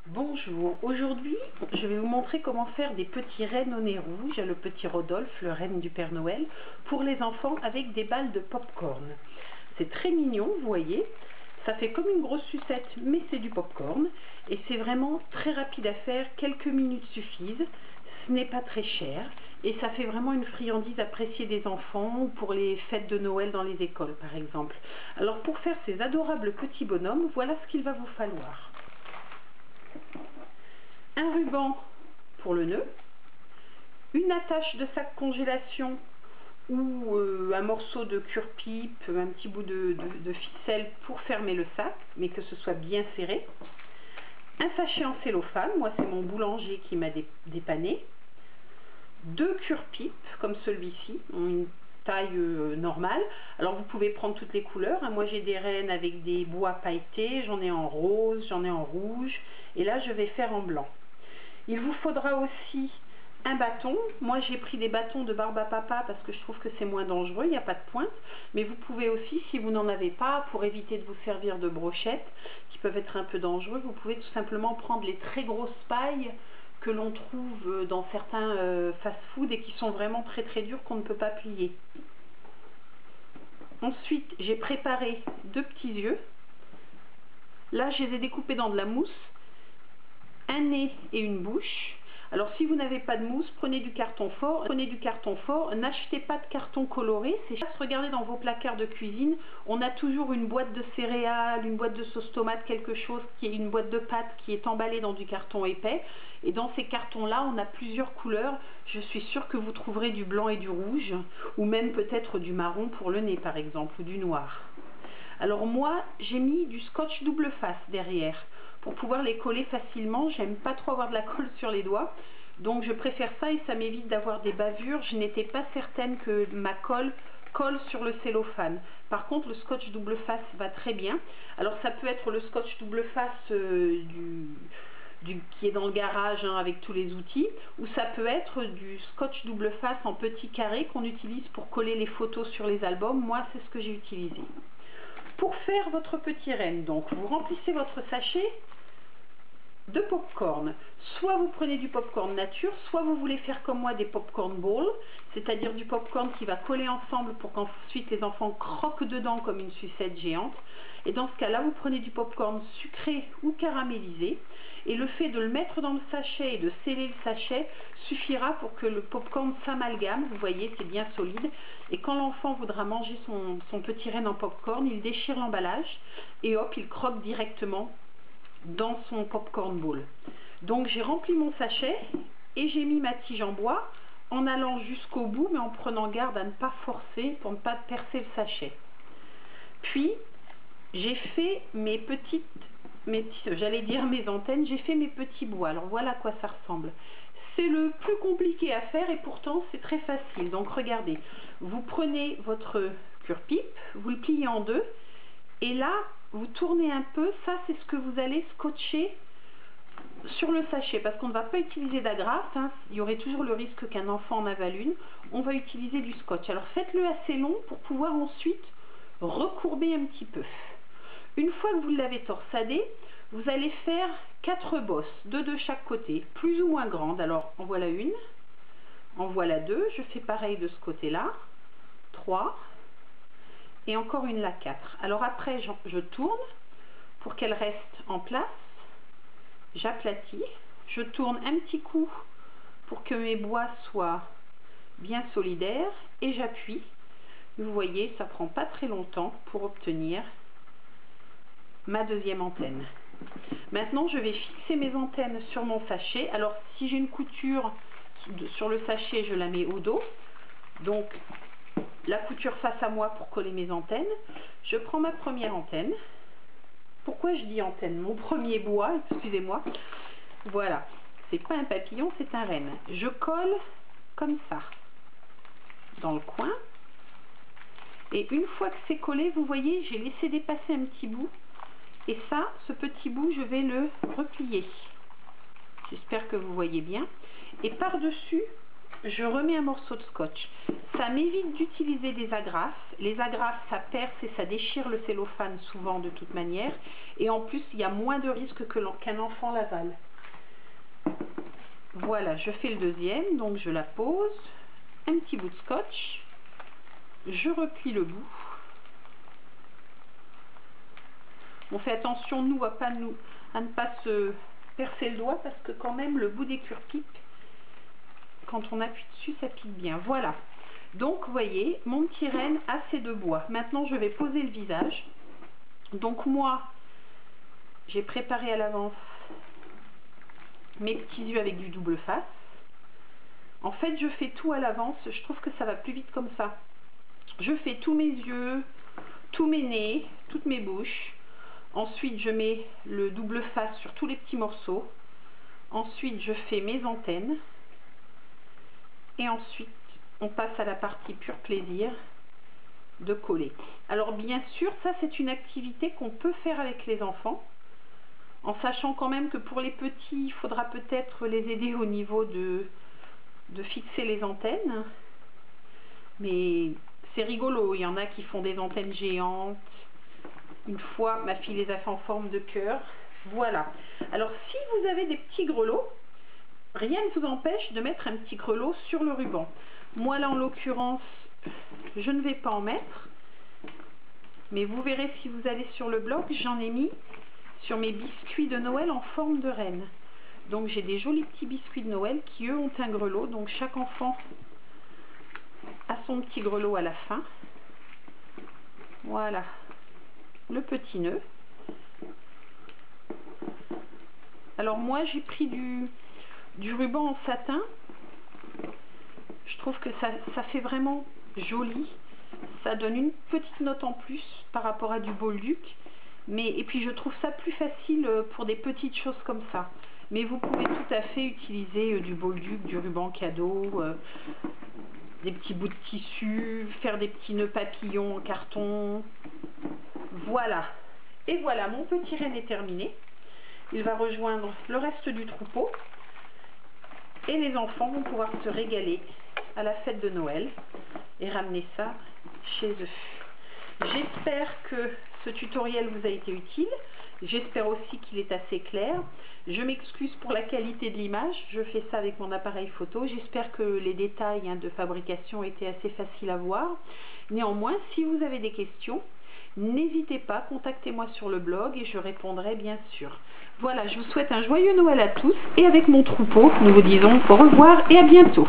Bonjour, aujourd'hui je vais vous montrer comment faire des petits rennes au nez rouge, le petit Rodolphe, le renne du Père Noël, pour les enfants avec des balles de popcorn. C'est très mignon, vous voyez, ça fait comme une grosse sucette mais c'est du popcorn et c'est vraiment très rapide à faire, quelques minutes suffisent, ce n'est pas très cher et ça fait vraiment une friandise appréciée des enfants ou pour les fêtes de Noël dans les écoles par exemple. Alors pour faire ces adorables petits bonhommes, voilà ce qu'il va vous falloir. Un ruban pour le nœud, une attache de sac congélation ou un morceau de cure-pipe, un petit bout de ficelle pour fermer le sac, mais que ce soit bien serré, un sachet en cellophane, moi c'est mon boulanger qui m'a dépanné, deux cure-pipes comme celui-ci, une taille normale. Alors vous pouvez prendre toutes les couleurs, hein. Moi j'ai des rennes avec des bois pailletés, j'en ai en rose, j'en ai en rouge, et là je vais faire en blanc. Il vous faudra aussi un bâton. Moi j'ai pris des bâtons de barbe à papa parce que je trouve que c'est moins dangereux, il n'y a pas de pointe. Mais vous pouvez aussi, si vous n'en avez pas, pour éviter de vous servir de brochettes qui peuvent être un peu dangereux, vous pouvez tout simplement prendre les très grosses pailles que l'on trouve dans certains fast-food et qui sont vraiment très très dures qu'on ne peut pas plier. Ensuite j'ai préparé deux petits yeux. Là je les ai découpés dans de la mousse, un nez et une bouche. Alors si vous n'avez pas de mousse, prenez du carton fort. N'achetez pas de carton coloré. Regardez dans vos placards de cuisine, on a toujours une boîte de céréales, une boîte de sauce tomate, quelque chose qui est une boîte de pâtes qui est emballée dans du carton épais. Et dans ces cartons-là, on a plusieurs couleurs. Je suis sûre que vous trouverez du blanc et du rouge, ou même peut-être du marron pour le nez par exemple, ou du noir. Alors moi, j'ai mis du scotch double face derrière pour pouvoir les coller facilement. J'aime pas trop avoir de la colle sur les doigts, donc je préfère ça et ça m'évite d'avoir des bavures. Je n'étais pas certaine que ma colle sur le cellophane. Par contre, le scotch double face va très bien. Alors ça peut être le scotch double face qui est dans le garage, hein, avec tous les outils, ou ça peut être du scotch double face en petits carrés qu'on utilise pour coller les photos sur les albums. Moi, c'est ce que j'ai utilisé. Pour faire votre petit renne, donc, vous remplissez votre sachet de popcorn. Soit vous prenez du popcorn nature, soit vous voulez faire comme moi des popcorn balls, c'est-à-dire du popcorn qui va coller ensemble pour qu'ensuite les enfants croquent dedans comme une sucette géante. Et dans ce cas-là, vous prenez du popcorn sucré ou caramélisé. Et le fait de le mettre dans le sachet et de sceller le sachet suffira pour que le popcorn s'amalgame. Vous voyez, c'est bien solide. Et quand l'enfant voudra manger son petit renne en popcorn, il déchire l'emballage et hop, il croque directement dans son popcorn ball. Donc j'ai rempli mon sachet et j'ai mis ma tige en bois en allant jusqu'au bout, mais en prenant garde à ne pas forcer pour ne pas percer le sachet. Puis j'ai fait mes antennes, j'ai fait mes petits bois. Alors voilà à quoi ça ressemble. C'est le plus compliqué à faire et pourtant c'est très facile. Donc regardez, vous prenez votre cure-pipe, vous le pliez en deux et là vous tournez un peu. Ça c'est ce que vous allez scotcher sur le sachet parce qu'on ne va pas utiliser d'agrafe, hein. Il y aurait toujours le risque qu'un enfant en avale une. On va utiliser du scotch. Alors faites-le assez long pour pouvoir ensuite recourber un petit peu. Une fois que vous l'avez torsadé, vous allez faire 4 bosses, 2 de chaque côté, plus ou moins grandes. Alors en voilà une, en voilà deux, je fais pareil de ce côté-là, 3, et encore une là, 4. Alors après, je tourne pour qu'elle reste en place, j'aplatis, je tourne un petit coup pour que mes bois soient bien solidaires, et j'appuie. Vous voyez, ça prend pas très longtemps pour obtenir ma deuxième antenne. Maintenant, je vais fixer mes antennes sur mon sachet. Alors, si j'ai une couture sur le sachet, je la mets au dos. Donc, la couture face à moi pour coller mes antennes. Je prends ma première antenne. Pourquoi je dis antenne? Mon premier bois, excusez-moi. Voilà. C'est pas un papillon, c'est un renne. Je colle comme ça, dans le coin. Et une fois que c'est collé, vous voyez, j'ai laissé dépasser un petit bout. Et ça, ce petit bout, je vais le replier. J'espère que vous voyez bien. Et par-dessus, je remets un morceau de scotch. Ça m'évite d'utiliser des agrafes. Les agrafes, ça perce et ça déchire le cellophane souvent de toute manière. Et en plus, il y a moins de risque qu'un enfant l'avale. Voilà, je fais le deuxième, donc je la pose. Un petit bout de scotch. Je replie le bout. On fait attention, nous, à ne pas se percer le doigt parce que quand même, le bout des cure-pipes, quand on appuie dessus, ça pique bien. Voilà. Donc, vous voyez, mon petit renne a ses deux bois. Maintenant, je vais poser le visage. Donc, moi, j'ai préparé à l'avance mes petits yeux avec du double face. En fait, je fais tout à l'avance. Je trouve que ça va plus vite comme ça. Je fais tous mes yeux, tous mes nez, toutes mes bouches. Ensuite, je mets le double face sur tous les petits morceaux. Ensuite, je fais mes antennes. Et ensuite, on passe à la partie pur plaisir de coller. Alors bien sûr, ça c'est une activité qu'on peut faire avec les enfants, en sachant quand même que pour les petits, il faudra peut-être les aider au niveau de fixer les antennes. Mais c'est rigolo, il y en a qui font des antennes géantes. Une fois, ma fille les a fait en forme de cœur. Voilà. Alors si vous avez des petits grelots, rien ne vous empêche de mettre un petit grelot sur le ruban. Moi là en l'occurrence, je ne vais pas en mettre. Mais vous verrez si vous allez sur le blog, j'en ai mis sur mes biscuits de Noël en forme de reine. Donc j'ai des jolis petits biscuits de Noël qui eux ont un grelot. Donc chaque enfant a son petit grelot à la fin. Voilà le petit nœud. Alors moi j'ai pris du ruban en satin. Je trouve que ça fait vraiment joli. Ça donne une petite note en plus par rapport à du Bolduc. Et puis je trouve ça plus facile pour des petites choses comme ça. Mais vous pouvez tout à fait utiliser du Bolduc, du ruban cadeau, des petits bouts de tissu, faire des petits nœuds papillons en carton. Voilà. Et voilà, mon petit renne est terminé. Il va rejoindre le reste du troupeau. Et les enfants vont pouvoir se régaler à la fête de Noël et ramener ça chez eux. J'espère que ce tutoriel vous a été utile. J'espère aussi qu'il est assez clair. Je m'excuse pour la qualité de l'image. Je fais ça avec mon appareil photo. J'espère que les détails de fabrication étaient assez faciles à voir. Néanmoins, si vous avez des questions, n'hésitez pas, contactez-moi sur le blog et je répondrai bien sûr. Voilà, je vous souhaite un joyeux Noël à tous et avec mon troupeau, nous vous disons au revoir et à bientôt.